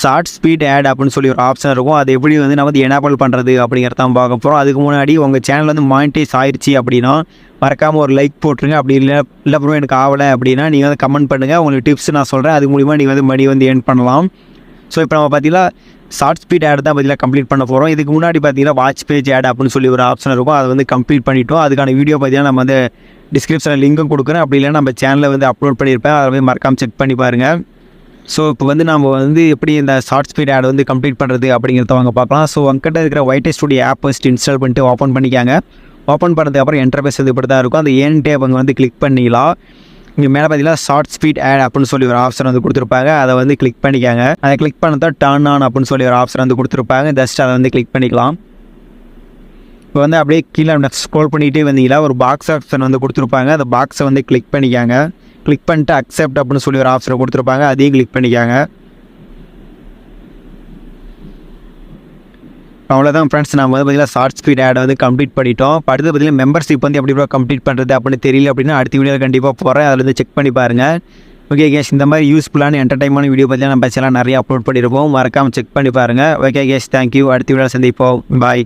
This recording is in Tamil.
ஷார்ட் ஸ்பீட் ஆட் அப்படின்னு சொல்லி ஒரு ஆப்ஷன் இருக்கும். அது எப்படி வந்து நம்ம வந்து எனேபிள் பண்ணுறது அப்படிங்கிறத தான் பார்க்க போகிறோம். அதுக்கு முன்னாடி உங்கள் சேனல் வந்து மானிட்டைஸ் ஆயிடுச்சு அப்படின்னா மறக்காமல் ஒரு லைக் போட்டுருங்க. அப்படி இல்லை ப்ரோ எனக்கு ஆகலை அப்படின்னா நீங்கள் வந்து கமெண்ட் பண்ணுங்கள். உங்களுக்கு டிப்ஸ் நான் சொல்கிறேன். அது மூலிமா நீங்கள் வந்து மணி வந்து ஏர்ன் பண்ணலாம். ஸோ இப்போ நம்ம பார்த்தீங்கன்னா ஷார்ட் ஸ்பீட் ஆட் தான் பார்த்தீங்கன்னா கம்ப்ளீட் பண்ண போகிறோம். இதுக்கு முன்னாடி பார்த்தீங்கன்னா வாட்ச் பேஜ் ஆட் அப்படின்னு சொல்லி ஒரு ஆப்ஷன் இருக்கும். அதை வந்து கம்ப்ளீட் பண்ணிட்டோம். அதுக்கான வீடியோ பார்த்தீங்கன்னா நம்ம வந்து டிஸ்கிரிப்ஷனில் லிங்க்கும் கொடுக்குறேன். அப்படி இல்லைன்னா நம்ம சேனலில் வந்து அப்லோட் பண்ணியிருப்பேன். அதை வந்து மறக்காமல் செக் பண்ணி பாருங்கள். ஸோ இப்போ வந்து நம்ம வந்து எப்படி இந்த ஷார்ட் ஸ்பீட் ஆட் வந்து கம்ப்ளீட் பண்ணுறது அப்படிங்கிறத வாங்க பார்க்கலாம். ஸோ உங்ககிட்ட இருக்கிற YT Studio app first install பண்ணிட்டு ஓப்பன் பண்ணிக்காங்க. ஓப்பன் பண்ணதுக்கு அப்புறம் இன்டர்ஃபேஸ் வந்து இப்படி தான் இருக்கும். அந்த ஏன்ட்டே அவங்க வந்து கிளிக் பண்ணிக்கலாம். இங்கே மேலே பார்த்தீங்கன்னா ஷார்ட் ஸ்பீட் ஆட் அப்படின்னு சொல்லி ஒரு ஆப்ஷன் வந்து கொடுத்துருப்பாங்க. அதை வந்து கிளிக் பண்ணிக்காங்க. அதை கிளிக் பண்ணதான் டர்ன் ஆன் அப்படின்னு சொல்லி ஒரு ஆப்ஷன் வந்து கொடுத்துருப்பாங்க. ஜஸ்ட் அதை வந்து கிளிக் பண்ணிக்கலாம். இப்போ வந்து அப்படியே கீழே ஸ்க்ரோல் பண்ணிகிட்டே வந்தீங்கன்னா ஒரு பாக்ஸ் ஆப்ஷன் வந்து கொடுத்துருப்பாங்க. அந்த பாக்ஸை வந்து கிளிக் பண்ணிக்காங்க. கிளிக் பண்ணிட்டு அக்செப்ட் அப்படின்னு சொல்லி ஒரு ஆப்ஷனை கொடுத்துருப்பாங்க. அதையும் கிளிக் பண்ணிக்காங்க. அவ்வளோதான் ஃப்ரெண்ட்ஸ், நம்ம வந்து பார்த்தீங்கன்னா ஷார்ட் ஸ்பீட் ஆட் வந்து கம்ப்ளீட் பண்ணிட்டோம். அடுத்து பார்த்தீங்கன்னா மெம்பர்ஷிப் வந்து எப்படி கம்ப்ளீட் பண்ணுறது அப்படின்னு தெரியல அப்படின்னா அடுத்த வீடியோவில் கண்டிப்பாக போகிறேன். அதில் வந்து செக் பண்ணி பாருங்கள். ஓகே கேஸ், இந்த மாதிரி யூஸ்ஃபுல்லான என்டர்டைன்மெண்ட் வீடியோ பார்த்தீங்கன்னா நம்ம சேனல் நிறைய அப்லோட் பண்ணியிருப்போம். மறக்காமல் செக் பண்ணி பாருங்கள். Okay guys, thank you. அடுத்த வீடியோவில் சந்திப்போம். பாய்.